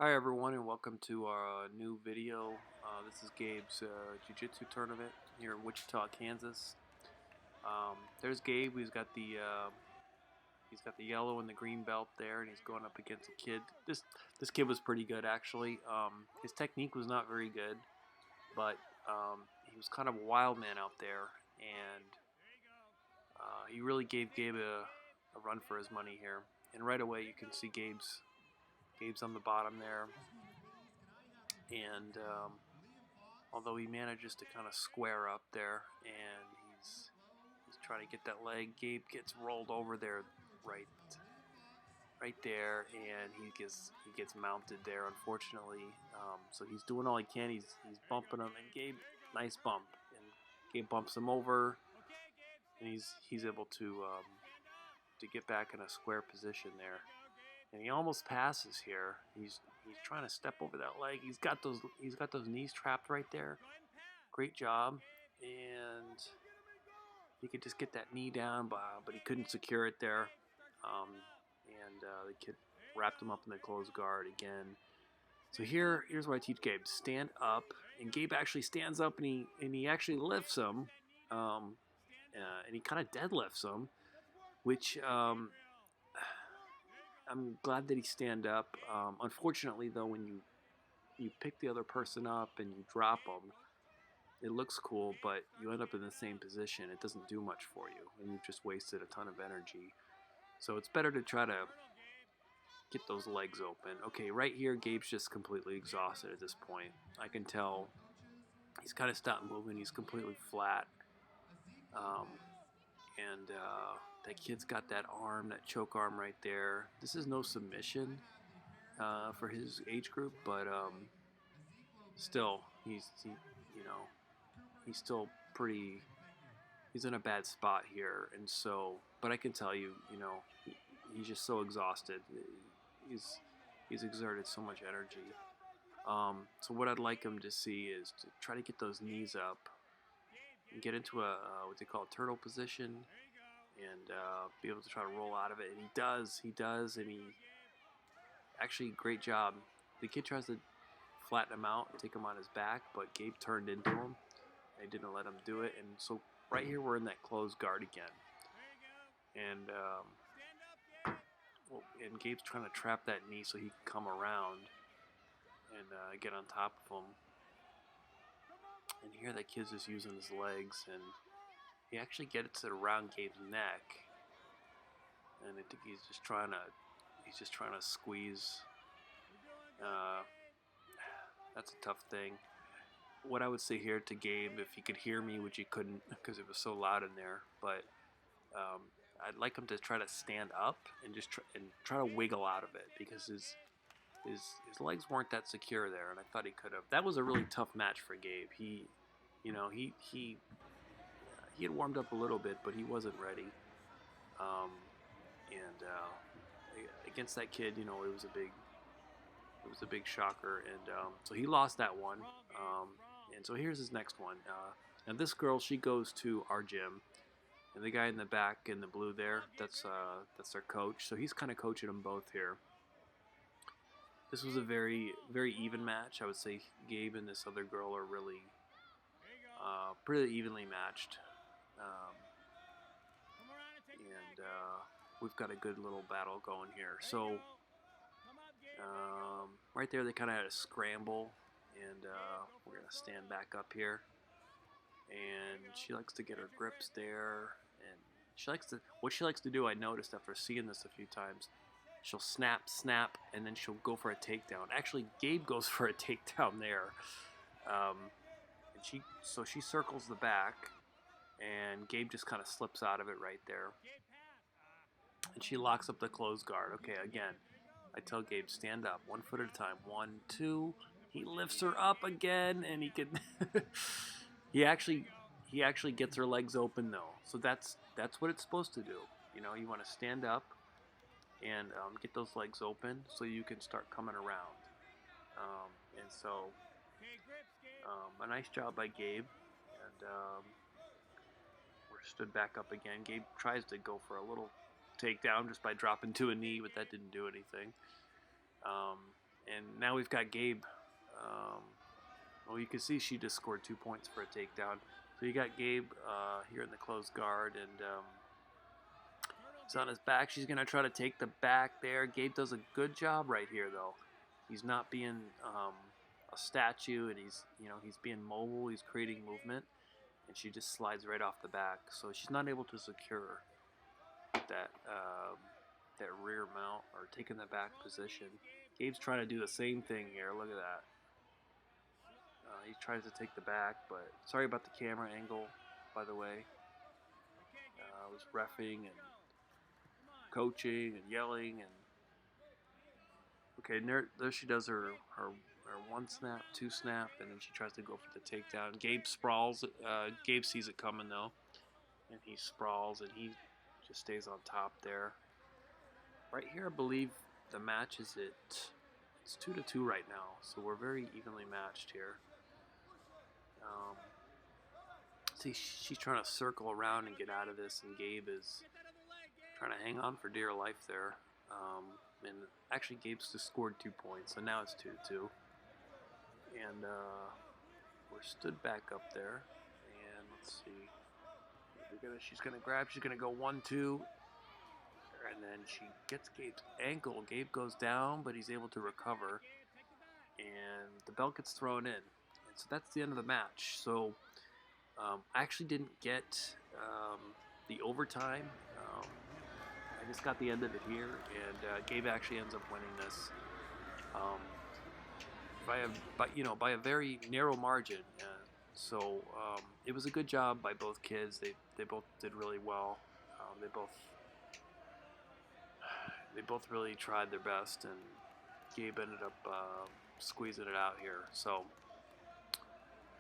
Hi everyone and welcome to our new video. This is Gabe's Jiu-Jitsu tournament here in Wichita, Kansas. There's Gabe. He's got the yellow and the green belt there, and he's going up against a kid. This kid was pretty good actually. His technique was not very good, but he was kind of a wild man out there, and he really gave Gabe a run for his money here. And right away you can see Gabe's on the bottom there, and although he manages to kind of square up there, and he's trying to get that leg. Gabe gets rolled over there, right there, and he gets mounted there. Unfortunately, so he's doing all he can. He's bumping him, and Gabe, nice bump, and Gabe bumps him over, and he's able to get back in a square position there. And he almost passes here. He's trying to step over that leg. He's got those knees trapped right there. Great job, and he could just get that knee down, but he couldn't secure it there. The kid wrapped him up in the closed guard again. So here's what I teach Gabe: stand up, and Gabe actually stands up, and he actually lifts him, and he kind of deadlifts him, which I'm glad that he stand up. Unfortunately, though, when you pick the other person up and you drop them, it looks cool, but you end up in the same position. It doesn't do much for you, and you've just wasted a ton of energy. So it's better to try to get those legs open. Okay, right here, Gabe's just completely exhausted at this point. I can tell he's kind of stopped moving. He's completely flat. Um, and that kid's got that arm, that choke arm right there. This is no submission for his age group, but still, you know, he's still pretty. He's in a bad spot here, and so. But I can tell you, he's just so exhausted. He's exerted so much energy. So what I'd like him to see is to try to get those knees up and get into a what they call a turtle position, and be able to try to roll out of it. And he does, and he actually great job. The kid tries to flatten him out and take him on his back, but Gabe turned into him. They didn't let him do it, and so right here we're in that closed guard again, and and Gabe's trying to trap that knee so he can come around and get on top of him. And here that kid's just using his legs, and he actually gets it around Gabe's neck, and I think he's just trying to squeeze. That's a tough thing. What I would say here to Gabe, if he could hear me, which he couldn't because it was so loud in there, but I'd like him to try to stand up and just try to wiggle out of it, because his legs weren't that secure there, and I thought he could have. That was a really tough match for Gabe. He had warmed up a little bit, but he wasn't ready. And against that kid, it was a big shocker, and so he lost that one. And so here's his next one. Now this girl, she goes to our gym, and the guy in the back in the blue there, that's their coach. So he's kind of coaching them both here. This was a very, very even match. I would say Gabe and this other girl are really pretty evenly matched. And we've got a good little battle going here. So right there they kind of had a scramble, and we're going to stand back up here. And she likes to get her grips there, and what she likes to do, I noticed after seeing this a few times, she'll snap, and then she'll go for a takedown. Actually, Gabe goes for a takedown there. And she circles the back, and Gabe just kind of slips out of it right there. And she locks up the closed guard. Okay, again, I tell Gabe, stand up, 1 foot at a time. 1, 2. He lifts her up again, and he can. he actually gets her legs open though. So that's what it's supposed to do. You want to stand up and get those legs open so you can start coming around. And so a nice job by Gabe, and we're stood back up again. Gabe tries to go for a little takedown just by dropping to a knee, but that didn't do anything. And now we've got Gabe. Well, you can see she just scored 2 points for a takedown. So you got Gabe here in the closed guard, and he's on his back. She's going to try to take the back there. Gabe does a good job right here, though. He's not being a statue, and he's being mobile. He's creating movement, and she just slides right off the back. So she's not able to secure that that rear mount or taking the back position. Gabe's trying to do the same thing here. Look at that. He tries to take the back, but sorry about the camera angle, by the way. I was reffing and coaching and yelling, and okay, and there she does her 1 snap, 2 snap, and then she tries to go for the takedown. Gabe sprawls. Gabe sees it coming though, and he sprawls, and he just stays on top there. Right here, I believe the match is it's 2-2 right now, so we're very evenly matched here. See, she's trying to circle around and get out of this, and Gabe is trying to hang on for dear life there. And actually, Gabe's just scored 2 points, so now it's 2-2. And we're stood back up there, and let's see. She's gonna grab. She's gonna go 1-2, and then she gets Gabe's ankle. Gabe goes down, but he's able to recover, and the belt gets thrown in. And so that's the end of the match. So I actually didn't get the overtime. I just got the end of it here, and Gabe actually ends up winning this by a very narrow margin. So it was a good job by both kids. They both did really well. They both really tried their best, and Gabe ended up squeezing it out here. So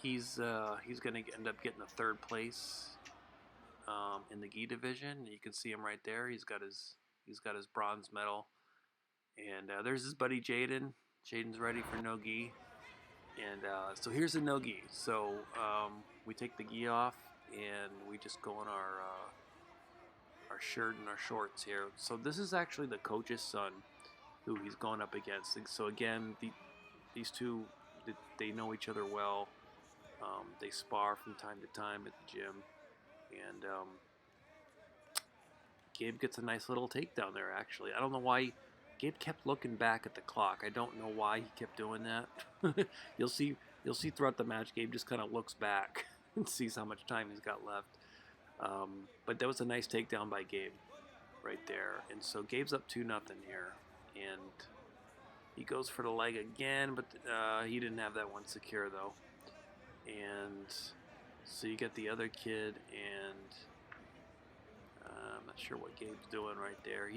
he's going to end up getting a 3rd place in the gi division. You can see him right there. He's got his bronze medal, and there's his buddy Jaden. Jaden's ready for no gi, and so here's the no gi. So we take the gi off, and we just go in our shirt and our shorts here. So this is actually the coach's son who he's going up against. So again, these two, they know each other well. They spar from time to time at the gym, and Gabe gets a nice little takedown there. Actually, I don't know why Gabe kept looking back at the clock. I don't know why he kept doing that. You'll see throughout the match, Gabe just kind of looks back and sees how much time he's got left. But that was a nice takedown by Gabe right there. And so Gabe's up 2-0 here, and he goes for the leg again, but he didn't have that one secure though. And so you get the other kid, and I'm not sure what Gabe's doing right there.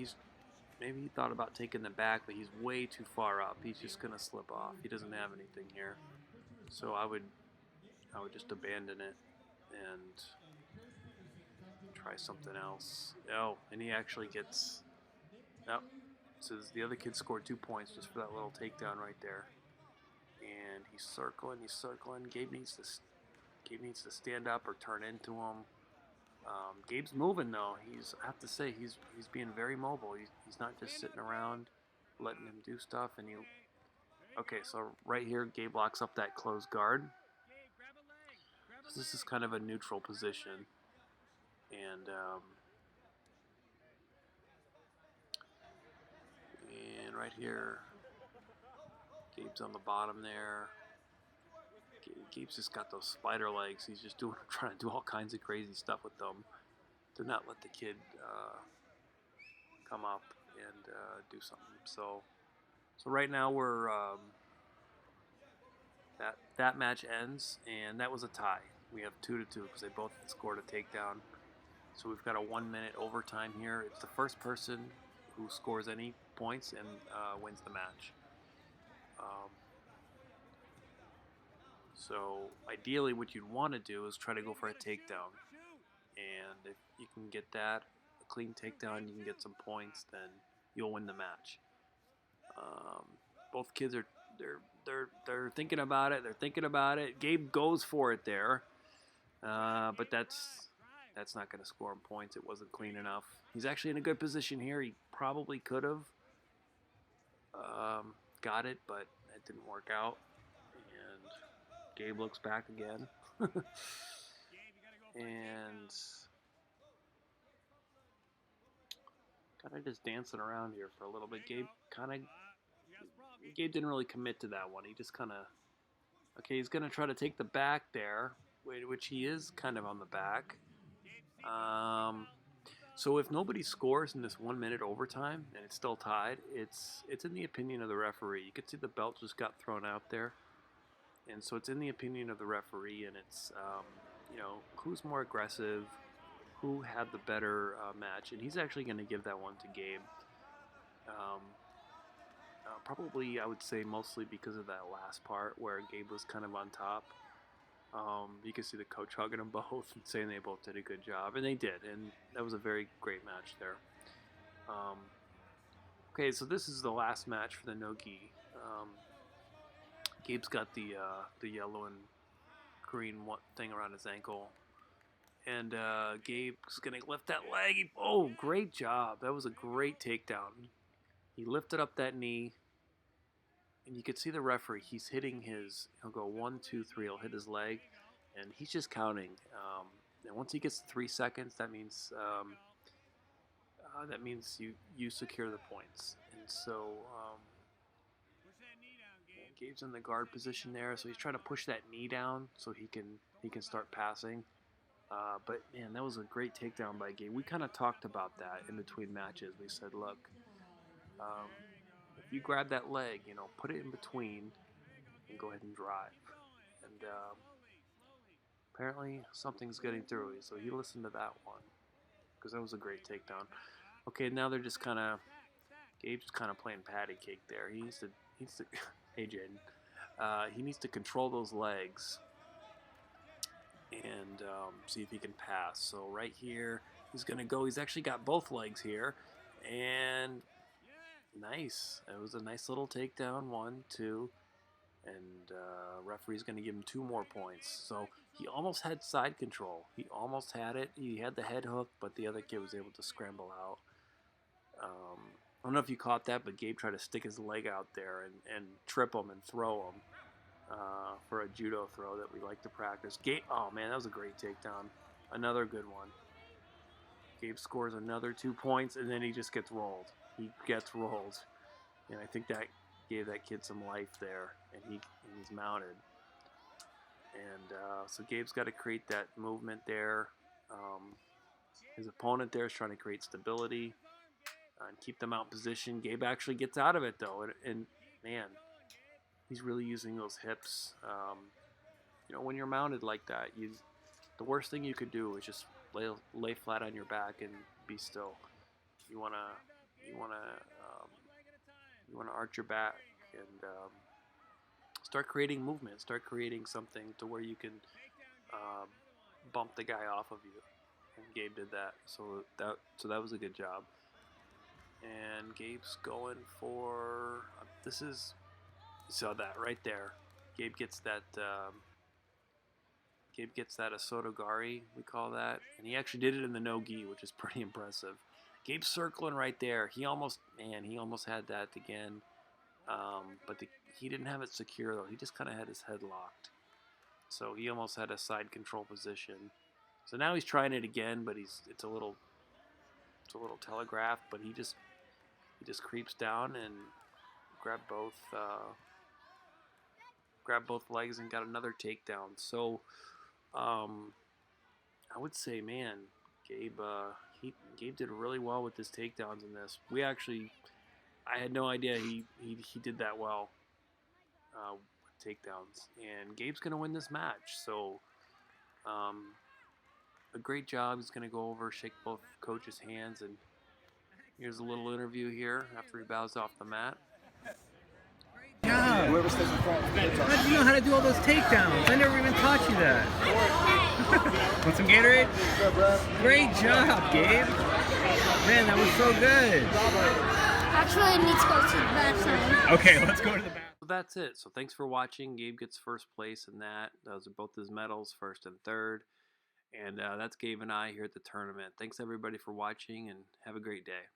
Maybe he thought about taking the back, but he's way too far up. He's just gonna slip off. He doesn't have anything here, so I would just abandon it and try something else. Oh, and he actually gets. Nope. So the other kid scored 2 points just for that little takedown right there. And he's circling. Gabe needs to stand up or turn into him. Gabe's moving though. I have to say he's being very mobile. He's not just sitting around letting him do stuff. And okay, so right here, Gabe locks up that closed guard. So this is kind of a neutral position, and right here, Gabe's on the bottom there. Gabe's just got those spider legs. He's just trying to do all kinds of crazy stuff with them to not let the kid come up and do something. So right now we're that match ends, and that was a tie. We have 2-2 because they both scored a takedown. So we've got a 1-minute overtime here. It's the first person who scores any points and wins the match. So ideally what you'd want to do is try to go for a takedown. And if you can get that, a clean takedown, you can get some points, then you'll win the match. Both kids they're thinking about it. They're thinking about it. Gabe goes for it there. But that's not going to score him points. It wasn't clean enough. He's actually in a good position here. He probably could have got it, but it didn't work out. And Gabe looks back again. And kind of just dancing around here for a little bit. Gabe didn't really commit to that one. He just kind of, okay, he's going to try to take the back there, which he is kind of on the back. So if nobody scores in this 1 minute overtime and it's still tied, it's in the opinion of the referee. You can see the belt just got thrown out there, and so it's in the opinion of the referee, and it's who's more aggressive, who had the better match, and he's actually going to give that one to Gabe. Probably, I would say, mostly because of that last part where Gabe was kind of on top. You can see the coach hugging them both and saying they both did a good job, and they did, and that was a very great match there. Okay, so this is the last match for the no-gi. Gabe's got the yellow and green thing around his ankle, and Gabe's gonna lift that leg. Oh, great job! That was a great takedown. He lifted up that knee, and you could see the referee. He's hitting he'll go 1, 2, 3. He'll hit his leg, and he's just counting. And once he gets to 3 seconds, that means you secure the points. And so Gabe's in the guard position there, so he's trying to push that knee down so he can start passing. But man, that was a great takedown by Gabe. We kind of talked about that in between matches. We said, look, if you grab that leg, put it in between and go ahead and drive. And apparently something's getting through. So he listened to that one because that was a great takedown. Okay, now they're just kind of, Gabe's just kind of playing patty cake there. He needs to hey Jaden, he needs to control those legs and see if he can pass. So right here, he's gonna go. He's actually got both legs here, and nice. It was a nice little takedown. 1, 2, and referee's gonna give him 2 more points. So he almost had side control. He almost had it. He had the head hook, but the other kid was able to scramble out. I don't know if you caught that, but Gabe tried to stick his leg out there and trip him and throw him for a judo throw that we like to practice. Gabe, oh man, that was a great takedown. Another good one. Gabe scores another 2 points, and then he just gets rolled. He gets rolled, and I think that gave that kid some life there, and he's mounted. And so Gabe's got to create that movement there. His opponent there is trying to create stability and keep them out in position. Gabe actually gets out of it though, and man, he's really using those hips. When you're mounted like that, the worst thing you could do is just lay flat on your back and be still. You wanna arch your back and start creating movement. Start creating something to where you can bump the guy off of you. And Gabe did that. So that was a good job. And Gabe's going for you saw that right there. Gabe gets that Asotogari, we call that, and he actually did it in the no-gi, which is pretty impressive. Gabe's circling right there. He almost had that again, but he didn't have it secure though. He just kind of had his head locked, so he almost had a side control position. So now he's trying it again, but it's a little telegraphed. But he just creeps down and grabbed both legs and got another takedown. So I would say, man, Gabe did really well with his takedowns in this. I had no idea he did that well with takedowns. And Gabe's gonna win this match. So a great job. He's gonna go over, shake both coaches' hands, and here's a little interview here after he bows off the mat. Yeah. How do you know how to do all those takedowns? I never even taught you that. Want some Gatorade? Great job, Gabe. Man, that was so good. Actually, I need to go to the bathroom. Okay, let's go to the bathroom. So that's it. So thanks for watching. Gabe gets first place in that. Those are both his medals, first and third. And that's Gabe and I here at the tournament. Thanks everybody for watching, and have a great day.